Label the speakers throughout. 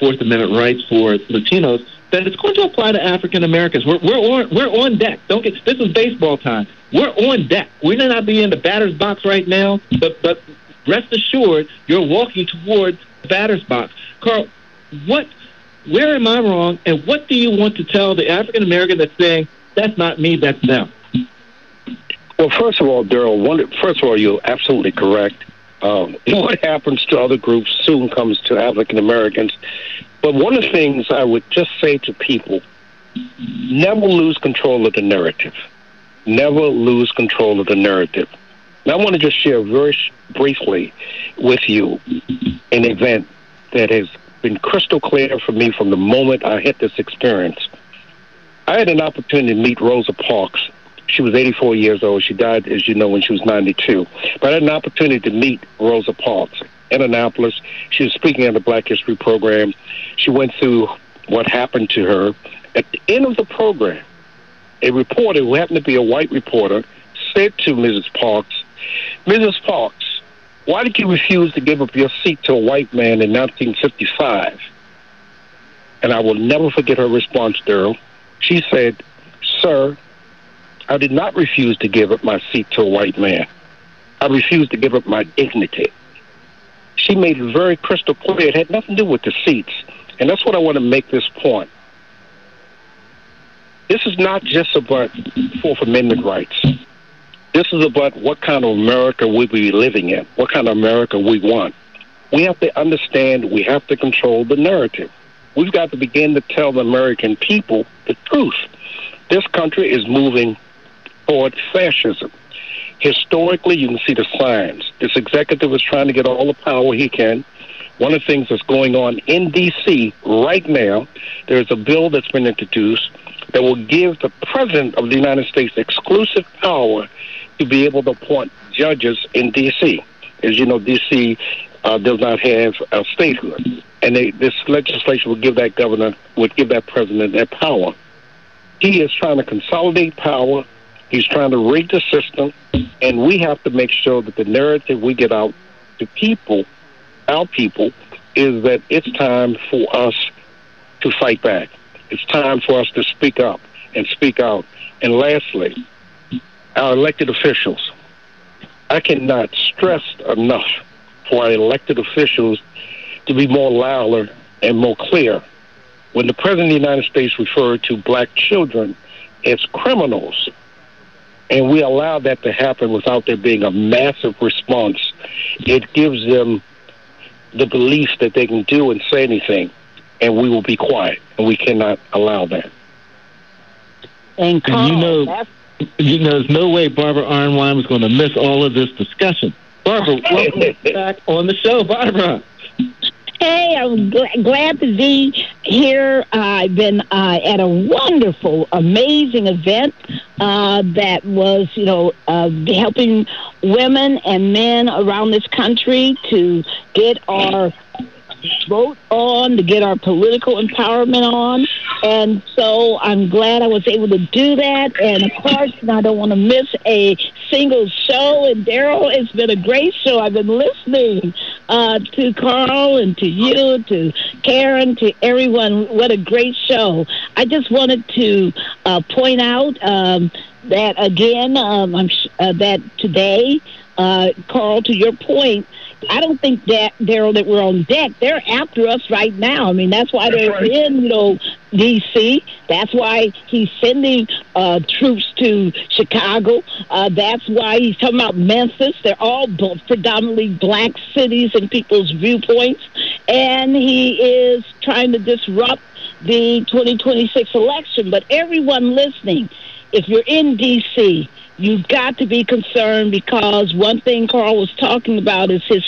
Speaker 1: Fourth Amendment rights for Latinos, that it's going to apply to African Americans. We're on deck. This is baseball time. We're on deck. We may not be in the batter's box right now, but rest assured, you're walking towards the batter's box. Carl, where am I wrong, and what do you want to tell the African American that's saying, that's not me, that's them?
Speaker 2: Well, first of all, Daryl, you're absolutely correct. What happens to other groups soon comes to African Americans. But one of the things I would just say to people, never lose control of the narrative. Never lose control of the narrative. Now, I want to just share very briefly with you an event that has been crystal clear for me from the moment I had this experience. I had an opportunity to meet Rosa Parks. She was 84 years old. She died, as you know, when she was 92. But I had an opportunity to meet Rosa Parks in Annapolis. She was speaking at the Black History program. She went through what happened to her. At the end of the program, a reporter who happened to be a white reporter said to Mrs. Parks, "Mrs. Parks, why did you refuse to give up your seat to a white man in 1955? And I will never forget her response, Daryl. She said, "Sir, I did not refuse to give up my seat to a white man. I refused to give up my dignity." She made it very crystal clear. It had nothing to do with the seats. And that's what I want to make this point. This is not just about Fourth Amendment rights. This is about what kind of America we be living in, what kind of America we want. We have to understand, we have to control the narrative. We've got to begin to tell the American people the truth. This country is moving toward fascism. Historically, you can see the signs. This executive is trying to get all the power he can. One of the things that's going on in D.C. right now, there's a bill that's been introduced that will give the President of the United States exclusive power to be able to appoint judges in D.C. As you know, D.C. Does not have a statehood. And this legislation would give that president that power. He is trying to consolidate power. He's trying to rig the system. And we have to make sure that the narrative we get out to people, our people, is that it's time for us to fight back. It's time for us to speak up and speak out. And lastly, our elected officials. I cannot stress enough for our elected officials to be more louder and more clear. When the President of the United States referred to black children as criminals, and we allow that to happen without there being a massive response, it gives them the belief that they can do and say anything, and we will be quiet, and we cannot allow that.
Speaker 3: And Carl,
Speaker 1: there's no way Barbara Arnwine was going to miss all of this discussion. Barbara, welcome back on the show, Barbara.
Speaker 3: Hey, I'm glad to be here. I've been at a wonderful, amazing event that was, helping women and men around this country to get our vote on, to get our political empowerment on. And so I'm glad I was able to do that. And, of course, I don't want to miss a single show. And, Daryl, it's been a great show. I've been listening to Carl and to you, to Karen, to everyone. What a great show. I just wanted to point out that, again, that today, Carl, to your point, I don't think that, Daryl, that we're on deck. They're after us right now. I mean, that's why they're in, D.C. That's why he's sending troops to Chicago. That's why he's talking about Memphis. They're all predominantly black cities in people's viewpoints. And he is trying to disrupt the 2026 election. But everyone listening, if you're in D.C., you've got to be concerned, because one thing Carl was talking about is his.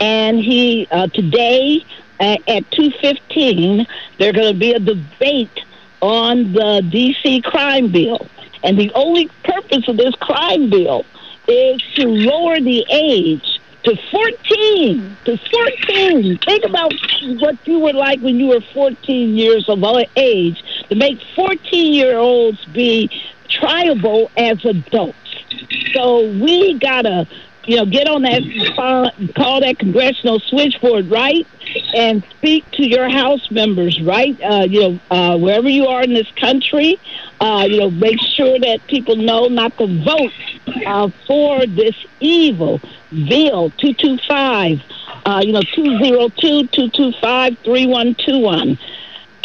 Speaker 3: And he today at 2:15, there's going to be a debate on the D.C. crime bill, and the only purpose of this crime bill is to lower the age to 14. To 14. Think about what you were like when you were 14 years of age, to make 14-year-olds be triable as adults. So we got to get on that call that congressional switchboard, right, and speak to your House members, right? Wherever you are in this country, make sure that people know not to vote for this evil bill 225. 202-225-3121.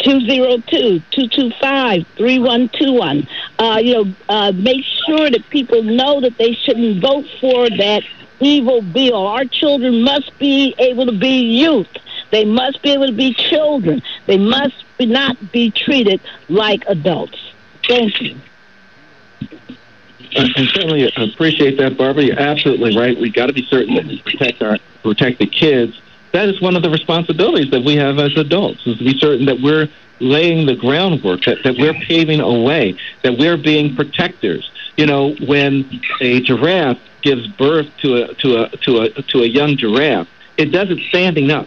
Speaker 3: 202-225-3121. Make sure that people know that they shouldn't vote for that evil bill. Our children must be able to be youth. They must be able to be children. They must not be treated like adults. Thank you.
Speaker 1: I certainly appreciate that, Barbara. You're absolutely right. We got to be certain that we protect the kids. That is one of the responsibilities that we have as adults, is to be certain that we're laying the groundwork, that we're paving a way, that we're being protectors. When a giraffe gives birth to a young giraffe, it does it standing up.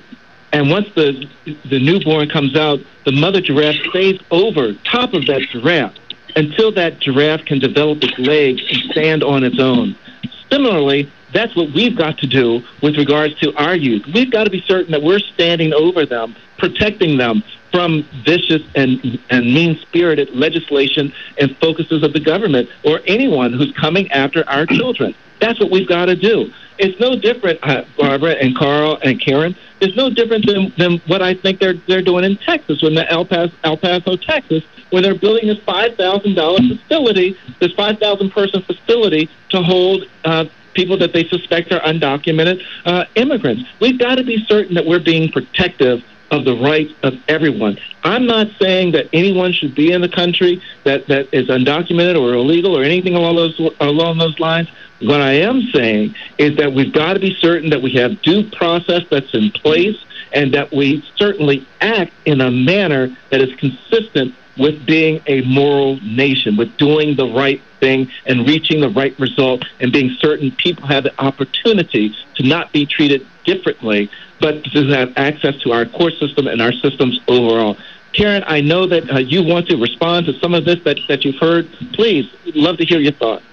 Speaker 1: And once the newborn comes out, the mother giraffe stays over top of that giraffe until that giraffe can develop its legs and stand on its own. Similarly, that's what we've got to do with regards to our youth. We've got to be certain that we're standing over them, protecting them from vicious and mean-spirited legislation and focuses of the government or anyone who's coming after our children. That's what we've got to do. It's no different, Barbara and Carl and Karen. It's no different than what I think they're doing in Texas, in El Paso, Texas, where they're building this $5,000 facility, this 5,000-person facility to hold people that they suspect are undocumented immigrants. We've got to be certain that we're being protective of the rights of everyone. I'm not saying that anyone should be in the country that is undocumented or illegal or anything along those lines. What I am saying is that we've got to be certain that we have due process that's in place and that we certainly act in a manner that is consistent with being a moral nation, with doing the right thing and reaching the right result and being certain people have the opportunity to not be treated differently, but to have access to our court system and our systems overall. Karen, I know that you want to respond to some of this that you've heard. Please, we'd love to hear your thoughts.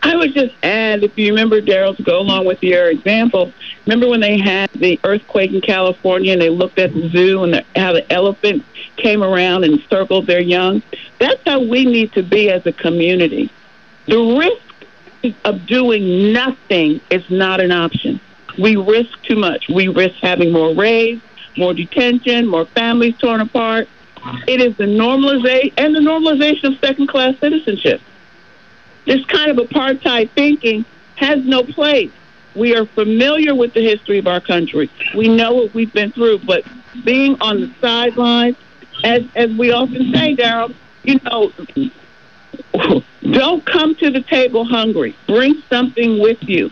Speaker 4: I would just add, if you remember, Daryl, to go along with your example, remember when they had the earthquake in California and they looked at the zoo and how the elephants came around and circled their young? That's how we need to be as a community. The risk of doing nothing is not an option. We risk too much. We risk having more raids, more detention, more families torn apart. It is the normalization of second-class citizenship. This kind of apartheid thinking has no place. We are familiar with the history of our country. We know what we've been through, but being on the sidelines, as we often say, Daryl, don't come to the table hungry. Bring something with you.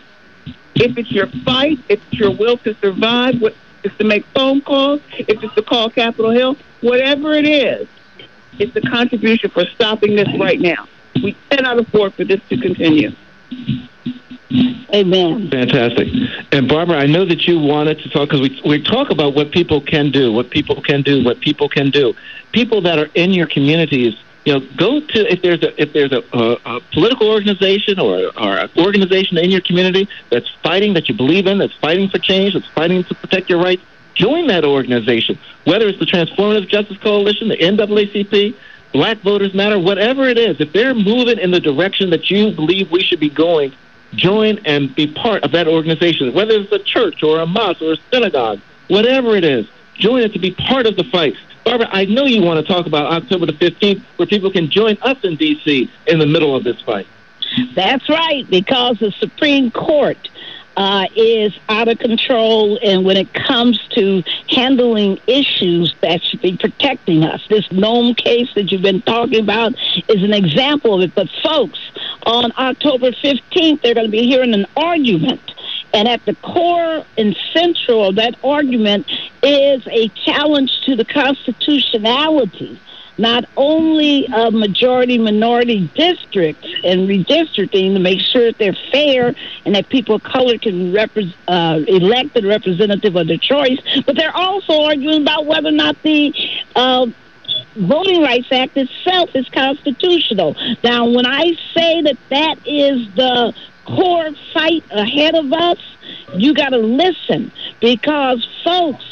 Speaker 4: If it's your fight, if it's your will to survive, if it's to make phone calls, if it's to call Capitol Hill, whatever it is, it's a contribution for stopping this right now. We cannot afford for this to continue.
Speaker 3: Amen.
Speaker 1: Fantastic. And Barbara, I know that you wanted to talk, because we talk about what people can do. People that are in your communities, go to, if there's a political organization or an organization in your community that's fighting, that you believe in, that's fighting for change, that's fighting to protect your rights, join that organization. Whether it's the Transformative Justice Coalition, the NAACP, Black Voters Matter, whatever it is, if they're moving in the direction that you believe we should be going, join and be part of that organization. Whether it's a church or a mosque or a synagogue, whatever it is, join it to be part of the fight. Barbara, I know you want to talk about October the 15th, where people can join us in D.C. in the middle of this fight.
Speaker 3: That's right, because the Supreme Court is out of control, and when it comes to handling issues that should be protecting us, this Nome case that you've been talking about is an example of it. But folks, on October 15th, they're going to be hearing an argument, and at the core and central of that argument is a challenge to the constitutionality not only of majority-minority districts and redistricting to make sure that they're fair and that people of color can elect a representative of their choice, but they're also arguing about whether or not the Voting Rights Act itself is constitutional. Now, when I say that is the core fight ahead of us, you got to listen, because, folks,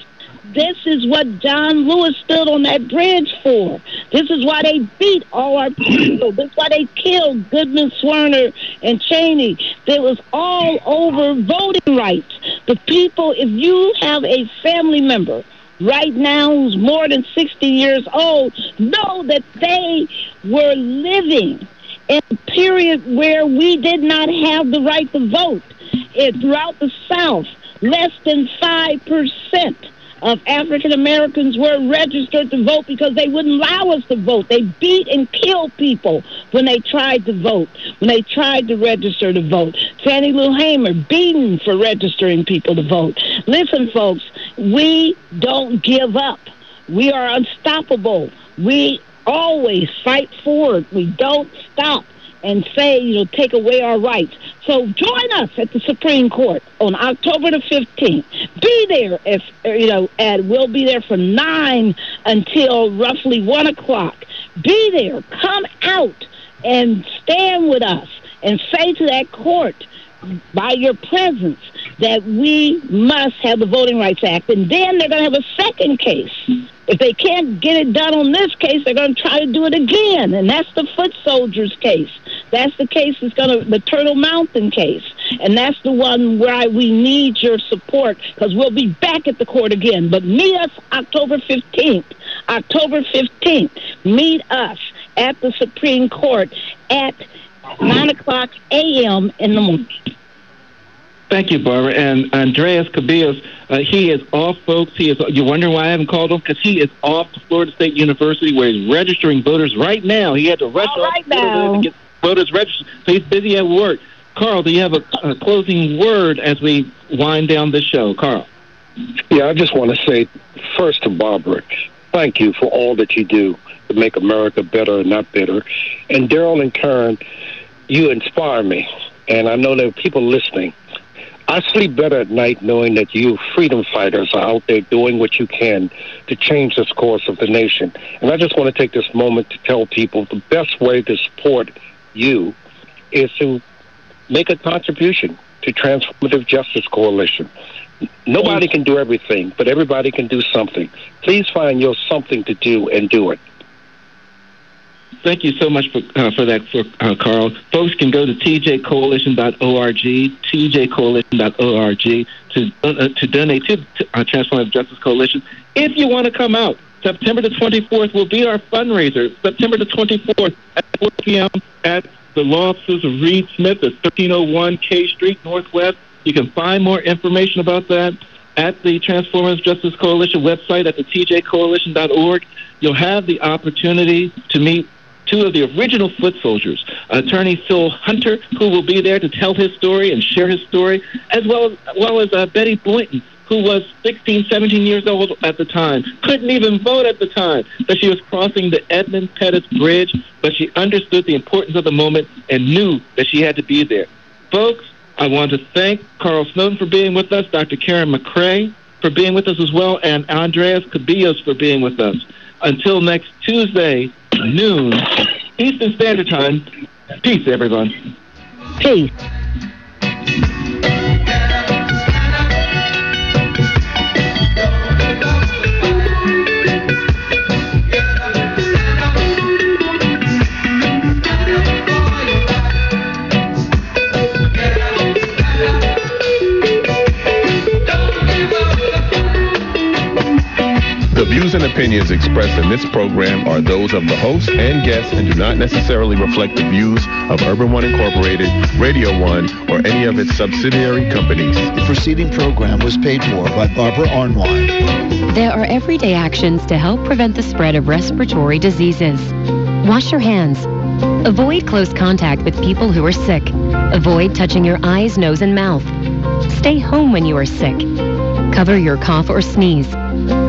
Speaker 3: this is what John Lewis stood on that bridge for. This is why they beat all our people. This is why they killed Goodman, Swerner, and Cheney. It was all over voting rights. The people, if you have a family member right now who's more than 60 years old, know that they were living in a period where we did not have the right to vote. Throughout the South, less than 5% of African Americans were registered to vote because they wouldn't allow us to vote. They beat and killed people when they tried to vote, when they tried to register to vote. Fannie Lou Hamer beaten for registering people to vote. Listen, folks, we don't give up. We are unstoppable. We always fight forward. We don't stop and say, take away our rights. So join us at the Supreme Court on October the 15th. Be there, and we'll be there from 9 until roughly 1 o'clock. Be there. Come out and stand with us and say to that court, by your presence, that we must have the Voting Rights Act. And then they're going to have a second case. If they can't get it done on this case, they're going to try to do it again. And that's the foot soldiers case. That's the case the Turtle Mountain case. And that's the one where we need your support, because we'll be back at the court again. But meet us October 15th. October 15th. Meet us at the Supreme Court at 9 o'clock a.m. in the morning.
Speaker 1: Thank you, Barbara. And Andreas Cubillos, he is off, folks. You wonder why I haven't called him? Because he is off to Florida State University, where he's registering voters right now. He had to rush off to get voters registered, so he's busy at work. Carl, do you have a closing word as we wind down this show? Carl.
Speaker 2: Yeah, I just want to say first to Barbara, thank you for all that you do to make America better and not bitter. And Daryl and Karen, you inspire me. And I know there are people listening. I sleep better at night knowing that you freedom fighters are out there doing what you can to change this course of the nation. And I just want to take this moment to tell people the best way to support you is to make a contribution to Transformative Justice Coalition. Nobody can do everything, but everybody can do something. Please find your something to do and do it.
Speaker 1: Thank you so much for that, Carl. Folks can go to tjcoalition.org, tjcoalition.org to donate to Transformative Justice Coalition. If you want to come out, September the 24th will be our fundraiser. September the 24th at 4 p.m. at the law offices of Reed Smith at 1301 K Street Northwest. You can find more information about that at the Transformative Justice Coalition website at the tjcoalition.org. You'll have the opportunity to meet two of the original foot soldiers, Attorney Phil Hunter, who will be there to tell his story and share his story, as well as Betty Boynton, who was 16, 17 years old at the time, couldn't even vote at the time, but she was crossing the Edmund Pettus Bridge, but she understood the importance of the moment and knew that she had to be there. Folks, I want to thank Carl Snowden for being with us, Dr. Karen McCrae for being with us as well, and Andreas Cubillos for being with us. Until next Tuesday, noon, Eastern Standard Time. Peace, everyone.
Speaker 3: Peace.
Speaker 5: The views and opinions expressed in this program are those of the host and guests and do not necessarily reflect the views of Urban One Incorporated, Radio One, or any of its subsidiary companies.
Speaker 6: The preceding program was paid for by Barbara Arnwine.
Speaker 7: There are everyday actions to help prevent the spread of respiratory diseases. Wash your hands. Avoid close contact with people who are sick. Avoid touching your eyes, nose, and mouth. Stay home when you are sick. Cover your cough or sneeze.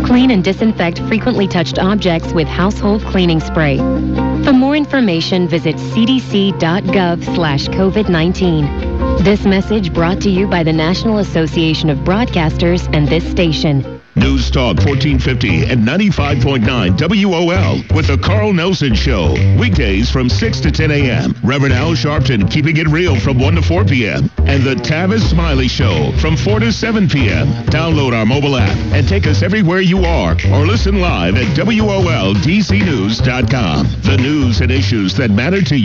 Speaker 7: Clean and disinfect frequently touched objects with household cleaning spray. For more information, visit cdc.gov/COVID-19. This message brought to you by the National Association of Broadcasters and this station.
Speaker 8: News Talk 1450 and 95.9 WOL with the Carl Nelson Show. Weekdays from 6 to 10 a.m. Reverend Al Sharpton keeping it real from 1 to 4 p.m. And the Tavis Smiley Show from 4 to 7 p.m. Download our mobile app and take us everywhere you are or listen live at WOLDCnews.com. The news and issues that matter to you.